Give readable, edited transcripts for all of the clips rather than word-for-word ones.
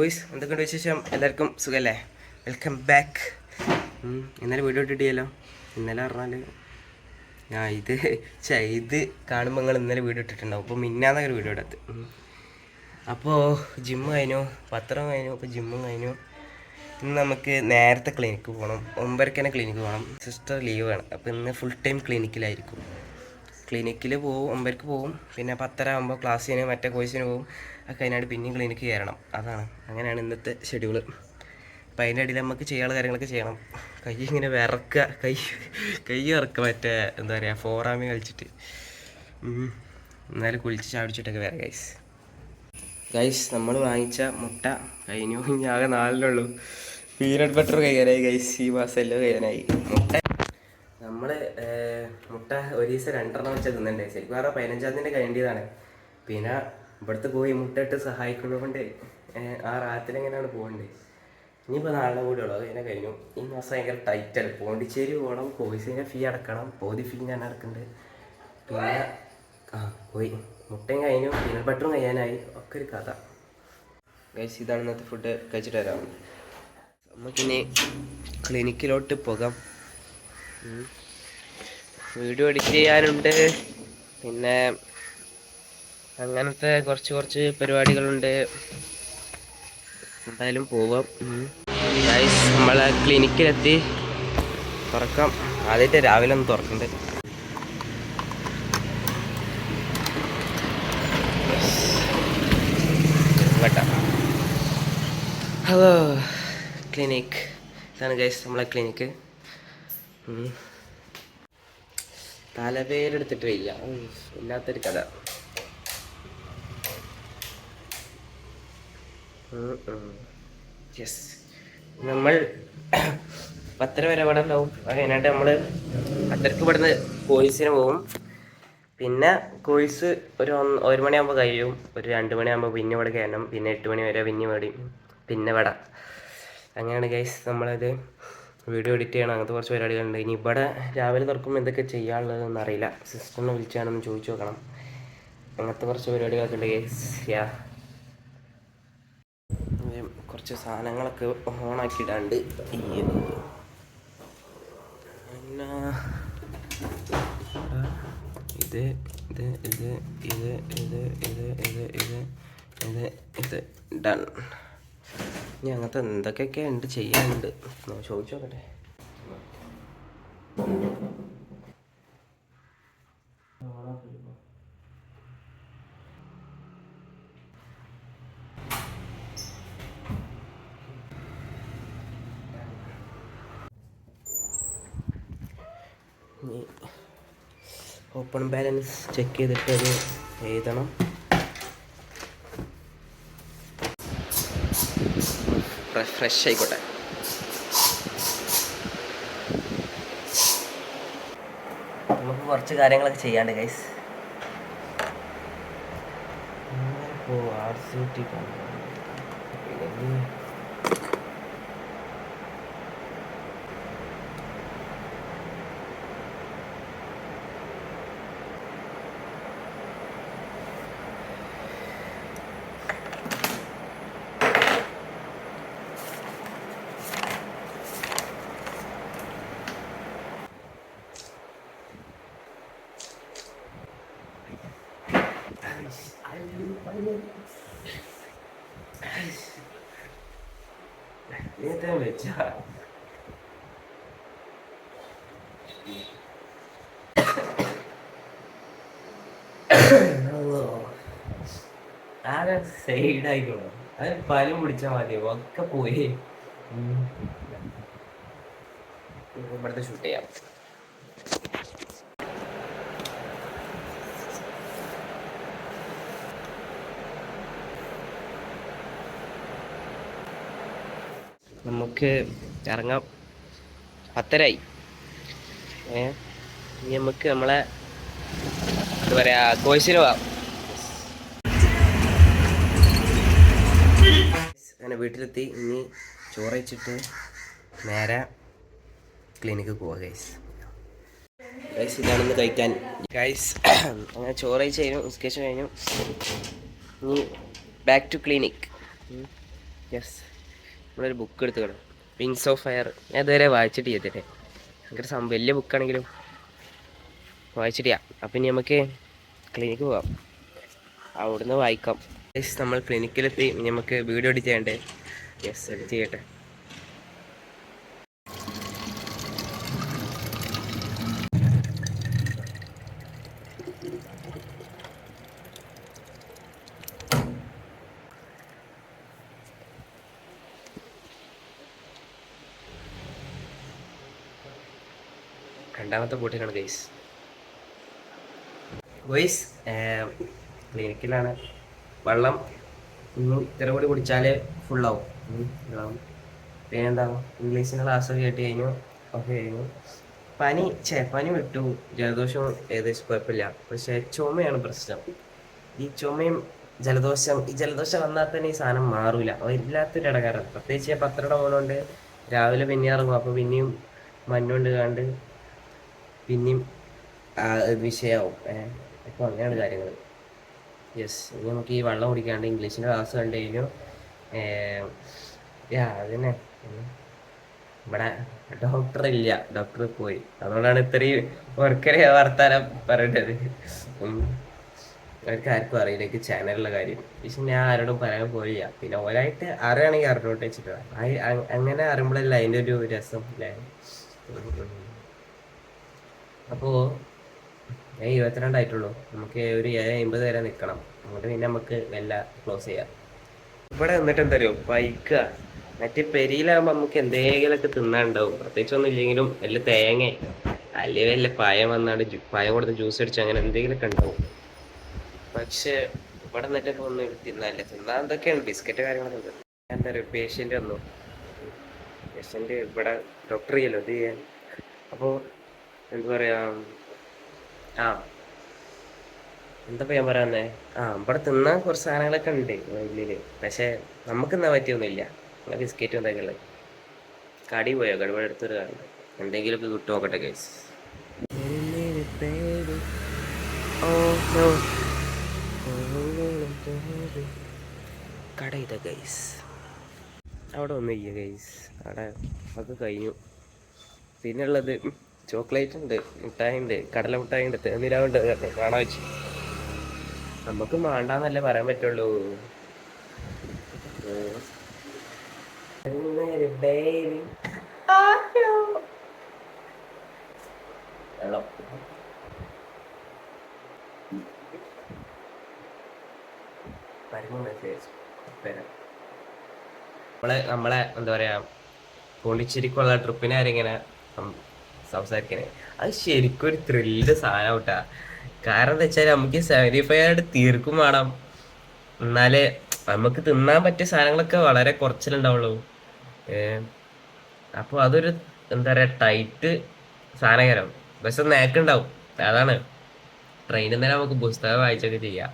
Boys എന്തൊക്കെയുണ്ട് വിശേഷം? എല്ലാവർക്കും സുഖമല്ലേ? Welcome back. ഇന്നലെ വീഡിയോ ഇട്ടിട്ടില്ലല്ലോ. ഇന്നലെ പറഞ്ഞാൽ ഞാൻ ഇത് കാണുമ്പോൾ നിങ്ങൾ ഇന്നലെ വീഡിയോ ഇട്ടിട്ടുണ്ടാവും. അപ്പോൾ മിന്നാന്നൊരു വീഡിയോ എടുത്ത്. അപ്പോൾ ജിമ്മ് കഴിഞ്ഞു, പത്രം കഴിഞ്ഞു, അപ്പോൾ ജിമ്മും കഴിഞ്ഞു. ഇന്ന് നമുക്ക് നേരത്തെ ക്ലിനിക്ക് പോകണം. 9:30 തന്നെ ക്ലിനിക്ക് പോകണം. സിസ്റ്റർ ലീവ് വേണം. അപ്പോൾ ഇന്ന് ഫുൾ ടൈം ക്ലിനിക്കിലായിരിക്കും. ക്ലിനിക്കിൽ പോവും, 9:30 പോവും. പിന്നെ 10:30 ആകുമ്പോൾ ക്ലാസ്സിന് മറ്റേ കോഴ്സിന് പോവും. ഒക്കെ അതിനായിട്ട് പിന്നെയും ക്ലിനിക്ക് കയറണം. അങ്ങനെയാണ് ഇന്നത്തെ ഷെഡ്യൂള്. അപ്പോൾ അതിൻ്റെ ഇടയിൽ നമുക്ക് ചെയ്യാനുള്ള കാര്യങ്ങളൊക്കെ ചെയ്യണം. കൈ ഇങ്ങനെ വിറക്കുക, കൈ വിറക്കുക, മറ്റേ എന്താ പറയുക, ഫോറാമി കളിച്ചിട്ട്. എന്നാലും കുളിച്ച് ചാടിച്ചിട്ടൊക്കെ വരാം. ഗൈസ് നമ്മൾ വാങ്ങിച്ച മുട്ട കഴിഞ്ഞു. ഇനി ആകെ 4 പീനട്ട് ബട്ടർ കഴിയാനായി ഗൈസ്. ഈ മാസം എല്ലാം കഴിയാനായി. നമ്മൾ മുട്ട ഒരു ദിവസം 2 വെച്ചാൽ തിന്നണ്ടേ. ശരിക്കും വേറെ 15-ാം തീയതി കഴിയേണ്ടതാണ്. പിന്നെ ഇവിടുത്തെ പോയി മുട്ട ഇട്ട് സഹായിക്കുന്നതുകൊണ്ട് ആ റാത്തിലെങ്ങനെയാണ് പോകേണ്ടത്. ഇനിയിപ്പോൾ 4 കൂടെ ഉള്ളൂ, അത് കഴിഞ്ഞാൽ കഴിഞ്ഞു. ഈ മാസം ഭയങ്കര ടൈറ്റാണ്. പോണ്ടിച്ചേരി പോകണം, കോഴ്സിൻ്റെ ഫീ അടക്കണം, പകുതി ഫീ ഞാൻ അടക്കുന്നുണ്ട്. പിന്നെ പോയി മുട്ടയും കഴിഞ്ഞു, പീനട്ട് ബട്ടറും കഴിയാനായി. ഒക്കെ ഒരു കഥ ഗൈസ്. ഇതാണ് ഇന്നത്തെ ഫുഡ്. കഴിച്ചിട്ട് വരാം. നമുക്കിനി ക്ലിനിക്കിലോട്ട് പോകാം. വീഡിയോ എഡിറ്റ് ചെയ്യാനുണ്ട്, പിന്നെ അങ്ങനത്തെ കുറച്ച് പരിപാടികളുണ്ട്. എന്തായാലും പോവാം. ഗൈസ് നമ്മളെ ക്ലിനിക്കിലെത്തി. തുറക്കാം. ആദ്യമായിട്ട് രാവിലെ ഒന്ന് തുറക്കുന്നുണ്ട്. Hello clinic. ഇതാണ് ഗൈസ് നമ്മളെ ക്ലിനിക്ക്. തലവേരെടുത്തിട്ട് വയ്യ, ഇല്ലാത്തൊരു കഥ. യെസ്, നമ്മൾ 10:30 വരെ ഇവിടെ ഉണ്ടാവും. അത് കഴിഞ്ഞിട്ട് നമ്മൾ 10:30 ഇവിടുന്ന് കോഴ്സിന് പോകും. പിന്നെ കോഴ്സ് ഒരു 1 മണിയാകുമ്പോൾ കഴിയും. ഒരു 2 മണിയാകുമ്പോൾ പിന്നെ ഇവിടെ കയറണം. പിന്നെ 8 മണി വരെ പിന്നെ മേടിയും, പിന്നെ ഇവിടെ. അങ്ങനെയാണ് ഗൈസ് നമ്മളത് വീഡിയോ എഡിറ്റ് ചെയ്യണം. അങ്ങനത്തെ കുറച്ച് പരിപാടികളുണ്ട്. ഇനി ഇവിടെ രാവിലെ തുറക്കുമ്പോൾ എന്തൊക്കെ ചെയ്യാനുള്ളതെന്ന് അറിയില്ല. സിസ്റ്ററിനെ വിളിച്ചാണെന്ന് ചോദിച്ചു നോക്കണം. അങ്ങനത്തെ കുറച്ച് പരിപാടികളൊക്കെ ഉണ്ട് ഗൈസ്. കുറച്ച് സാധനങ്ങളൊക്കെ ഓണാക്കിയിടാണ്ട്. പിന്നെ ഇത് ഡൺ. ഇനി അങ്ങനത്തെ എന്തൊക്കെയൊക്കെ ഉണ്ട് ചെയ്യാനുണ്ട് ചോദിച്ചു നോക്കട്ടെ. ഓപ്പൺ ബാലൻസ് ചെക്ക് ചെയ്തിട്ട് അത് എഴുതണം. ഫ്രഷ് ആയിക്കോട്ടെ. നമുക്ക് കുറച്ച് കാര്യങ്ങളൊക്കെ ചെയ്യാണ്ട് ഗൈസ്. ആകെ സൈഡായിക്കോളൂ. അത് പലും പിടിച്ചാൽ മതി, ഒക്കെ പോയി. ഇവിടുത്തെ ഷൂട്ട് ചെയ്യാം. നമുക്ക് ഇറങ്ങാം. 10:30 ആയി. ഇനി നമുക്ക് നമ്മളെ എന്താ പറയാ കോഴ്സിന് പോവാം. അങ്ങനെ വീട്ടിലെത്തി. ഇനി ചോറ് വെച്ചിട്ട് നേരെ ക്ലിനിക്ക് പോവാം ഗൈസ്. ഇതാണെന്ന് കഴിക്കാൻ ഗൈസ്. അങ്ങനെ ചോറ് കഴിച്ച് കഴിഞ്ഞു, നിസ്കരിച്ച് കഴിഞ്ഞു. ഇനി ബാക്ക് ടു ക്ലിനിക്. യെസ്, നമ്മളൊരു ബുക്ക് എടുത്തുക്കണം, വിങ്സ് ഓഫ് ഫയർ. ഞാൻ ഇതുവരെ വായിച്ചിട്ട് ചെയ്തിട്ടേ, ഭയങ്കര വലിയ ബുക്കാണെങ്കിലും വായിച്ചിട്ടില്ല. അപ്പം ഇനി നമുക്ക് ക്ലിനിക്ക് പോവാം, അവിടുന്ന് വായിക്കാം. യെസ്, നമ്മൾ ക്ലിനിക്കിലെത്തി. ഇനി നമുക്ക് വീഡിയോ എഡിറ്റ് ചെയ്യണ്ടേ? യെസ്, എഡിറ്റ് ചെയ്യട്ടെ. രണ്ടാമത്തെ ബോട്ടിലാണ് ഗൈസ്. ഗൈസ്, ക്ലിനിക്കിലാണ്. വെള്ളം ഇത്ര കൂടി കുടിച്ചാൽ ഫുള്ളാവും. പിന്നെ എന്താ, ഇംഗ്ലീഷിൻ്റെ ക്ലാസ് കേട്ട് കഴിഞ്ഞു. ഓക്കെ കഴിഞ്ഞു. പനി വിട്ടു, ജലദോഷം ഏകദേശം കുഴപ്പമില്ല. പക്ഷേ ചുമയാണ് പ്രശ്നം. ഈ ചുമയും ഈ ജലദോഷം വന്നാൽ തന്നെ ഈ സാധനം മാറൂല. ഇല്ലാത്തൊരു ഇടകാരം. പ്രത്യേകിച്ച് പത്രയുടെ പോകുന്നതുകൊണ്ട് രാവിലെ പിന്നെ ഇറങ്ങും. അപ്പോൾ പിന്നെയും മഞ്ഞുകൊണ്ട് കണ്ട് പിന്നെയും വിഷയമാവും. അപ്പോൾ അങ്ങനെയാണ് കാര്യങ്ങൾ. യെസ്, ഇനി നമുക്ക് ഈ വെള്ളം കുടിക്കാണ്ട് ഇംഗ്ലീഷിൻ്റെ ക്ലാസ് കണ്ടു കഴിഞ്ഞു. അതന്നെ, ഇവിടെ ഡോക്ടർ ഇല്ല, ഡോക്ടർ പോയി. അതുകൊണ്ടാണ് ഇത്രയും വർക്കരെ വർത്താനം പറയേണ്ടത്. അവർക്ക് ആർക്കും അറിയില്ല എനിക്ക് ചാനലിലെ കാര്യം. പക്ഷെ ഞാൻ ആരോടും പറയാൻ പോയില്ല. പിന്നെ ഓരായിട്ട് അറിയുകയാണെങ്കിൽ അറിഞ്ഞോട്ട് വെച്ചിട്ടാണ്. അങ്ങനെ അറിയുമ്പോഴല്ല അതിൻ്റെ ഒരു രസം അല്ലേ. അപ്പോൾ ഞാൻ 22 ആയിട്ടുള്ളൂ. നമുക്ക് ഒരു 7:50 വരെ നിൽക്കണം. അങ്ങോട്ട് പിന്നെ നമുക്ക് എല്ലാം ക്ലോസ് ചെയ്യാം. ഇവിടെ വന്നിട്ട് എന്താ പറയുക, ബൈക്കുക. മറ്റേ പെരിയിലാകുമ്പോൾ നമുക്ക് എന്തെങ്കിലുമൊക്കെ തിന്നാണ്ടാവും. പ്രത്യേകിച്ചൊന്നും ഇല്ലെങ്കിലും വല്ല തേങ്ങ അല്ലെങ്കിൽ വല്ല പഴം വന്നാണ്ട് പഴം കൊടുത്ത് ജ്യൂസ് അടിച്ച് അങ്ങനെ എന്തെങ്കിലുമൊക്കെ ഉണ്ടാവും. പക്ഷെ ഇവിടെ നിന്നിട്ടൊക്കെ ഒന്നും തിന്നാനില്ല. തിന്നാൻ എന്തൊക്കെയാണ് ബിസ്ക്കറ്റ് കാര്യങ്ങളൊക്കെ ഉണ്ട്. എന്താ പറയുക, പേഷ്യൻ്റ് വന്നു. പേഷ്യൻ്റ് ഇവിടെ ഡോക്ടർ ചെയ്യല്ലോ ഇത് ചെയ്യാൻ. അപ്പോൾ എന്താ പറയുക, എന്താ ഞാൻ പറയാന്നേ, ഇവിടെ തിന്നാൻ കുറച്ച് സാധനങ്ങളൊക്കെ ഉണ്ട് വലിയ. പക്ഷെ നമുക്ക് തിന്നാൻ പറ്റിയൊന്നുമില്ല. ബിസ്ക്കറ്റും എന്തൊക്കെ ഉള്ളത്. കടി പോയോ, കടുവ എടുത്തൊരു കട എന്തെങ്കിലുമൊക്കെ കിട്ടും നോക്കട്ടെ ഗൈസ്. കട ഇതാ ഗൈസ്. അവിടെ ഒന്നും ഇല്ല ഗൈസ്, അവിടെ അത് കഴിഞ്ഞു. പിന്നെ ഉള്ളത് ചോക്ലേറ്റ് ഉണ്ട്, മിഠായി ഉണ്ട്, കടല മിഠായി ഉണ്ട്, തേനിലാവുണ്ട്. കാണാൻ വെച്ചു നമുക്ക് വേണ്ടാന്നല്ലേ പറയാൻ പറ്റുള്ളൂ. നമ്മളെ എന്താ പറയാ, പോണ്ടിച്ചേരിക്കുള്ള ട്രിപ്പിനെ ആരിങ്ങനെ സംസാരിക്കണേ, അത് ശരിക്കും ഒരു ത്രില്ല് സാധനം കേട്ടാ. കാരണം എന്താ വെച്ചാൽ നമുക്ക് 75 ആയിട്ട് തീർക്കും വേണം. എന്നാലേ നമുക്ക് തിന്നാൻ പറ്റിയ സാധനങ്ങളൊക്കെ വളരെ കുറച്ചിലുണ്ടാവുള്ളൂ. അപ്പോൾ അതൊരു എന്താ പറയാ, ടൈറ്റ് സാധനകരം. പക്ഷെ നേക്കുണ്ടാവും. അതാണ് ട്രെയിനിൽ തന്നെ നമുക്ക് പുസ്തകം വായിച്ചൊക്കെ ചെയ്യാം.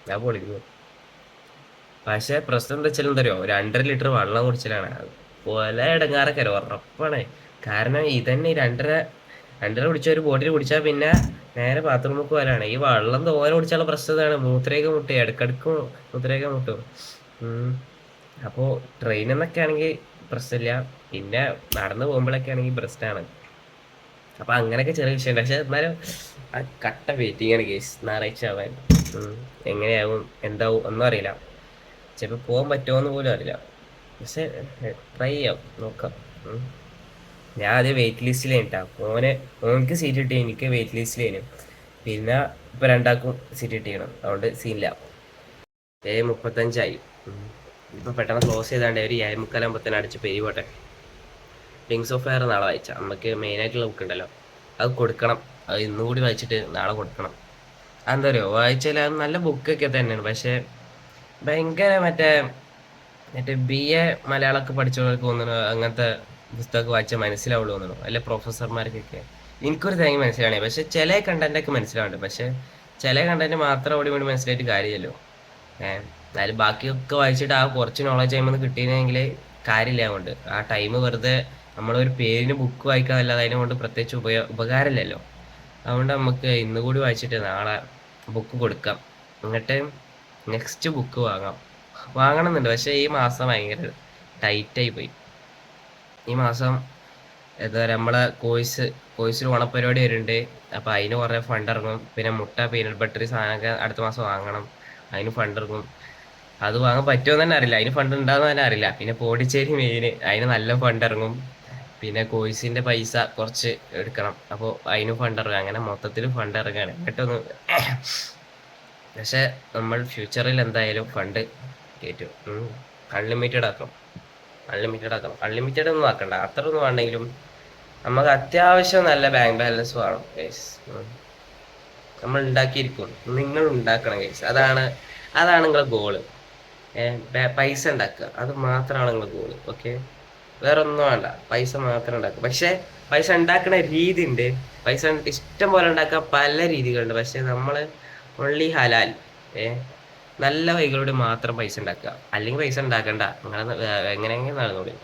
ഞാൻ പൊളിക്കുന്നു. പക്ഷെ പ്രശ്നം എന്താ വെച്ചാൽ എന്തറിയോ, 2.5 ലിറ്റർ വെള്ളം കുടിച്ചാലാണ് പോലെ ഇടങ്ങാറൊക്കെ ഉറപ്പാണ്. കാരണം ഇതന്നെ 2.5 കുടിച്ച ഒരു ബോട്ടിൽ കുടിച്ചാൽ പിന്നെ നേരെ ബാത്റൂമിൽ പോകാനാണ്. ഈ വെള്ളം തോനെ കുടിച്ചാലുള്ള പ്രശ്നം ഇതാണ്, മൂത്രയൊക്കെ മുട്ടും, ഇടക്കിടക്ക് മൂത്രയൊക്കെ മുട്ടും. അപ്പോൾ ട്രെയിനിൽ നിന്നൊക്കെ ആണെങ്കിൽ പ്രശ്നമില്ല. പിന്നെ നടന്നു പോകുമ്പോഴൊക്കെ ആണെങ്കിൽ പ്രശ്നമാണ്. അപ്പം അങ്ങനെയൊക്കെ ചെറിയ വിഷയമുണ്ട്. പക്ഷെ എന്നാലും ആ കട്ട വെയിറ്റിംഗ് ആണ് കേസ് ഞായറാഴ്ച ആവാൻ. എങ്ങനെയാവും എന്താവും ഒന്നും അറിയില്ല. ചിലപ്പോൾ പോകാൻ പറ്റുമോയെന്ന് പോലും അറിയില്ല. പക്ഷെ ട്രൈ ചെയ്യാം, നോക്കാം. ഞാൻ ആദ്യം വെയിറ്റ് ലിസ്റ്റിലേട്ടാ. ഓനക്ക് സീറ്റ് കിട്ടി, എനിക്ക് വെയിറ്റ് ലിസ്റ്റിലേനും. പിന്നെ ഇപ്പം രണ്ടാൾക്കും സീറ്റ് കിട്ടിക്കണം. അതുകൊണ്ട് സീനില്ല. 7:35 ഇപ്പം പെട്ടെന്ന് ക്ലോസ് ചെയ്താണ്ട് ഒരു 7:45 അടിച്ച് പെരിപോട്ടെ. വിങ്സ് ഓഫ് ഫയർ നാളെ വായിച്ചാൽ നമുക്ക് മെയിനായിട്ടുള്ള ബുക്ക് ഉണ്ടല്ലോ, അത് കൊടുക്കണം. അത് ഇന്നും കൂടി വായിച്ചിട്ട് നാളെ കൊടുക്കണം. അതെന്താ പറയുക, വായിച്ചാൽ അത് നല്ല ബുക്കൊക്കെ തന്നെയാണ്. പക്ഷേ ഭയങ്കര മറ്റേ BA മലയാളമൊക്കെ പഠിച്ചവർക്ക് തോന്നുന്നു അങ്ങനത്തെ പുസ്തകമൊക്കെ വായിച്ചാൽ മനസ്സിലാവുള്ളൂ തോന്നുന്നു. അല്ല പ്രൊഫസർമാർക്കൊക്കെ എനിക്കൊരു തേങ്ങ മനസ്സിലാണേ. പക്ഷെ ചില കണ്ടന്റൊക്കെ മനസ്സിലാവുന്നുണ്ട്. പക്ഷെ ചില കണ്ടന്റ് മാത്രം ഓടി വേണ്ടി മനസ്സിലായിട്ട് കാര്യമില്ലല്ലോ. എന്നാലും ബാക്കിയൊക്കെ വായിച്ചിട്ട് ആ കുറച്ച് നോളജ് ആകുമ്പോൾ കിട്ടിയെങ്കിൽ കാര്യമില്ല. അതുകൊണ്ട് ആ ടൈം വെറുതെ നമ്മളൊരു പേരിന് ബുക്ക് വായിക്കാതല്ലാതെ അതിനെ കൊണ്ട് പ്രത്യേകിച്ച് ഉപകാരമില്ലല്ലോ. അതുകൊണ്ട് നമുക്ക് ഇന്നുകൂടി വായിച്ചിട്ട് നാളെ ബുക്ക് കൊടുക്കാം. എന്നിട്ട് നെക്സ്റ്റ് ബുക്ക് വാങ്ങാം. വാങ്ങണമെന്നുണ്ട്. പക്ഷേ ഈ മാസം ഭയങ്കര ടൈറ്റായി പോയി. ഈ മാസം എന്താ പറയുക, നമ്മളെ കോഴ്സിൽ ഓണപ്പരിപാടി വരുന്നുണ്ട്. അപ്പോൾ അതിന് കുറേ ഫണ്ട് ഇറങ്ങും. പിന്നെ മുട്ട, പീനട്ട് ബട്ടർ സാധനമൊക്കെ അടുത്ത മാസം വാങ്ങണം. അതിന് ഫണ്ട് ഇറങ്ങും. അത് വാങ്ങാൻ പറ്റുമോ തന്നെ അറിയില്ല. അതിന് ഫണ്ട് ഉണ്ടാകുന്ന തന്നെ അറിയില്ല. പിന്നെ പോണ്ടിച്ചേരി മെയിന്, അതിന് നല്ല ഫണ്ട് ഇറങ്ങും. പിന്നെ കോഴ്സിന്റെ പൈസ കുറച്ച് എടുക്കണം. അപ്പോൾ അതിന് ഫണ്ട് ഇറങ്ങും. അങ്ങനെ മൊത്തത്തിൽ ഫണ്ട് ഇറങ്ങുകയാണ് കേട്ടൊന്ന്. പക്ഷെ നമ്മൾ ഫ്യൂച്ചറിൽ എന്തായാലും ഫണ്ട് കയറ്റും. അൺലിമിറ്റഡ് ആക്കും. അൺലിമിറ്റഡ് ഒന്നും ആക്കണ്ട, അത്ര ഒന്നും വേണ്ടെങ്കിലും നമുക്ക് അത്യാവശ്യം നല്ല ബാങ്ക് ബാലൻസ് വേണം ഗൈസ്. നമ്മൾ ഉണ്ടാക്കിയിരിക്കും, നിങ്ങൾ ഉണ്ടാക്കണം ഗൈസ്. അതാണ് നിങ്ങളെ ഗോള്. പൈസ ഉണ്ടാക്കുക, അത് മാത്രമാണ് നിങ്ങളെ ഗോള്. ഓക്കെ, വേറെ ഒന്നും വേണ്ട, പൈസ മാത്രം ഉണ്ടാക്കുക. പക്ഷെ പൈസ ഉണ്ടാക്കുന്ന രീതി ഉണ്ട്. പൈസ ഇഷ്ടം പോലെ ഉണ്ടാക്കാൻ പല രീതികളുണ്ട്. പക്ഷെ നമ്മള് ഒൺലി ഹലാൽ, നല്ല വഴികളോട് മാത്രം പൈസ ഉണ്ടാക്കുക. അല്ലെങ്കിൽ പൈസ ഉണ്ടാക്കണ്ട, നിങ്ങൾ എങ്ങനെയെങ്കിലും നടന്നോളി.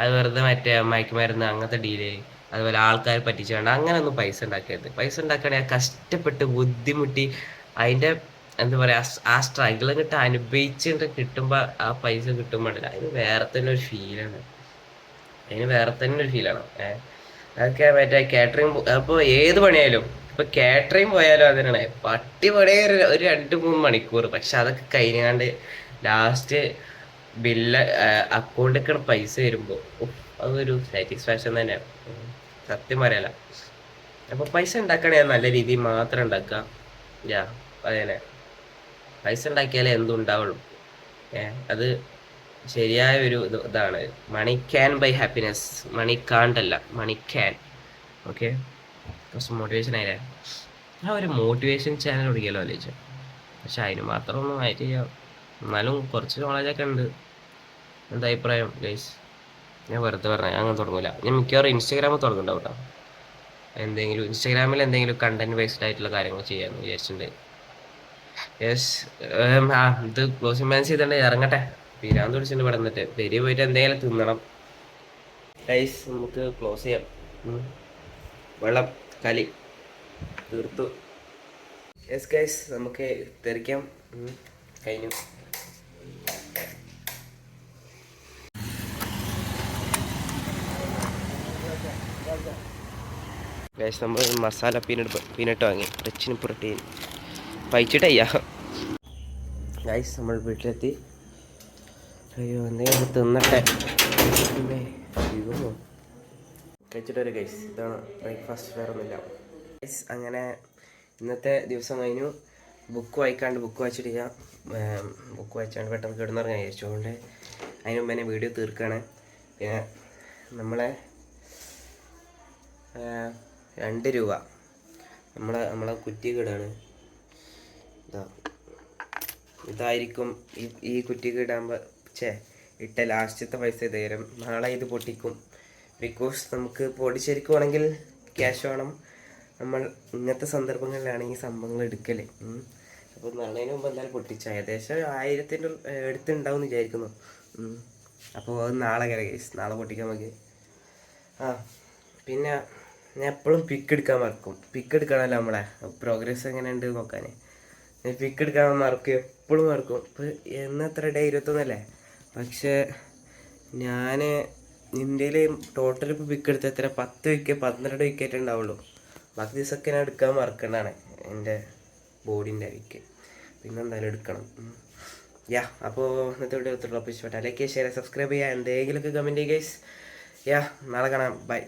അത് വെറുതെ മറ്റേ മയക്കുമരുന്ന് അങ്ങനത്തെ ഡീല്, അതുപോലെ ആൾക്കാരെ പറ്റിച്ചുകൊണ്ട് അങ്ങനെയൊന്നും പൈസ ഉണ്ടാക്കരുത്. പൈസ ഉണ്ടാക്കുകയാണെങ്കിൽ കഷ്ടപ്പെട്ട് ബുദ്ധിമുട്ടി അതിന്റെ എന്താ പറയാ, ആ സ്ട്രഗിൾ കിട്ട് അനുഭവിച്ചിട്ട് കിട്ടുമ്പോ ആ പൈസ കിട്ടുമ്പോഴല്ല, അതിന് വേറെ തന്നെ ഒരു ഫീലാണ്. അതൊക്കെ മറ്റേ കാറ്ററിംഗ്, അപ്പൊ ഏത് പണിയായാലും, ഇപ്പൊ കാറ്ററിംഗ് പോയാലും അതിനാണ് പട്ടി പണിയ ഒരു 2-3 മണിക്കൂർ. പക്ഷെ അതൊക്കെ കഴിഞ്ഞാണ്ട് ലാസ്റ്റ് ബില്ല് അക്കൗണ്ടിൽ പൈസ വരുമ്പോ അതൊരു സാറ്റിസ്ഫാക്ഷൻ തന്നെയാണ്. സത്യം പറയാല. അപ്പൊ പൈസ ഉണ്ടാക്കണേ നല്ല രീതിയിൽ മാത്രം ഉണ്ടാക്കാം. അതന്നെ, പൈസ ഉണ്ടാക്കിയാലേ എന്തും ഉണ്ടാവുള്ളൂ. അത് ശരിയായ ഒരു ഇതാണ്. Money can buy happiness, money കാണ്ടല്ല, മണി ക്യാൻ. ഓക്കെ, കുറച്ച് മോട്ടിവേഷൻ ആയില്ലേ. ആ ഒരു മോട്ടിവേഷൻ ചാനൽ തുടങ്ങിയല്ലോ ആലോചിച്ചു. പക്ഷെ അതിന് മാത്രം ഒന്നും ആയിട്ട് ചെയ്യാം. എന്നാലും കുറച്ച് നോളജൊക്കെ ഉണ്ട്. എന്താ അഭിപ്രായം ഗൈസ്? ഞാൻ വെറുതെ പറഞ്ഞ അങ്ങനെ തുടങ്ങൂല. ഞാൻ മിക്കവാറും ഇൻസ്റ്റാഗ്രാമിൽ തുടങ്ങുന്നുണ്ടാവും കേട്ടോ. ഇൻസ്റ്റാഗ്രാമിൽ എന്തെങ്കിലും കണ്ടന്റ് ബേസ്ഡ് ആയിട്ടുള്ള കാര്യങ്ങൾ ചെയ്യാമെന്ന് വിചാരിച്ചിട്ടുണ്ട്. യെസ്. ഇത് ക്ലോസിംഗ് ബാൻസ് ചെയ്തിട്ട് ഇറങ്ങട്ടെ. പിരാന്ത് പിടിച്ചിട്ട് ഇവിടെ നിന്നിട്ട് പെരിയ പോയിട്ട് എന്തെങ്കിലും തിന്നണം ഗൈസ്. നമുക്ക് ക്ലോസ് ചെയ്യാം. വെള്ളം കലി തീർത്തു. യെസ് ഗൈസ്, നമുക്ക് തെറിക്കാം. കഴിഞ്ഞു. ഗൈസ്, നമ്മൾ മസാല പീനട്ട് വാങ്ങി, റിച്ചിന് പ്രോട്ടീൻ പൈച്ചിട്ടയ്യ. ഗൈസ്, നമ്മൾ വീട്ടിലെത്തി. അയ്യോ, എന്തെങ്കിലും തിന്നട്ടെ. കഴിച്ചിട്ടൊരു ഗൈസ്, ഇതാണ് ബ്രേക്ക്ഫാസ്റ്റ്, വേറെ ഒന്നുമില്ല ഗൈസ്. അങ്ങനെ ഇന്നത്തെ ദിവസം കഴിഞ്ഞു. ബുക്ക് വായിച്ചിട്ടില്ല. ബുക്ക് വായിച്ചാണ്ട് പെട്ടെന്ന് കിടന്നുറങ്ങാൻ വിചാരിച്ചു. അതുകൊണ്ട് അതിന് മുമ്പ് തന്നെ വീഡിയോ തീർക്കുകയാണ്. പിന്നെ നമ്മളെ 2 രൂപ നമ്മളെ കുറ്റിക്ക് ഇടാണ്. ഇതായിരിക്കും ഈ കുറ്റിക്ക് ഇടാകുമ്പോൾ ഇട്ട ലാസ്റ്റത്തെ പൈസ തരും. നാളെ ഇത് പൊട്ടിക്കും. ബിക്കോസ് നമുക്ക് പോണ്ടിച്ചേരിക്ക് വേണമെങ്കിൽ ക്യാഷ് വേണം. നമ്മൾ ഇങ്ങനത്തെ സന്ദർഭങ്ങളിലാണ് ഈ സംഭവങ്ങൾ എടുക്കൽ. അപ്പോൾ നാളേന് മുമ്പ് എന്തായാലും പൊട്ടിച്ച ഏകദേശം 1000 അടുത്തുണ്ടാവും എന്ന് വിചാരിക്കുന്നു. അപ്പോൾ അത് നാളെ നാളെ പൊട്ടിക്കാൻ മതി. പിന്നെ ഞാൻ എപ്പോഴും പിക്ക് എടുക്കാൻ മറക്കും. പിക്ക് എടുക്കണമല്ലോ നമ്മളെ പ്രോഗ്രസ് എങ്ങനെയുണ്ട് നോക്കാൻ. ഞാൻ പിക്ക് എടുക്കാൻ മറക്കും, എപ്പോഴും മറക്കും. ഇപ്പോൾ എന്നത്ര ഡേ 21 പക്ഷേ ഞാൻ ഇന്ത്യയിൽ ടോട്ടൽ ഇപ്പോൾ പിക്ക് എടുത്ത എത്ര 12 വിക്കറ്റ് ഉണ്ടാവുള്ളൂ. ബാക്കി ദിവസമൊക്കെ ഞാൻ എടുക്കാൻ മറക്കേണ്ടതാണ് എൻ്റെ ബോഡീൻ്റെ വിക്ക്. പിന്നെ എന്തായാലും എടുക്കണം. അപ്പോൾ ഇന്നത്തെ വീഡിയോ എടുത്തുള്ളൂ. അപ്പോൾ ഇഷ്ടപ്പെട്ട ലൈക്ക്, ഷെയർ, സബ്സ്ക്രൈബ് ചെയ്യുക. എന്തെങ്കിലുമൊക്കെ കമൻറ്റ് ചെയ്യുക ഗൈസ്. നാളെ കാണാം. ബൈ.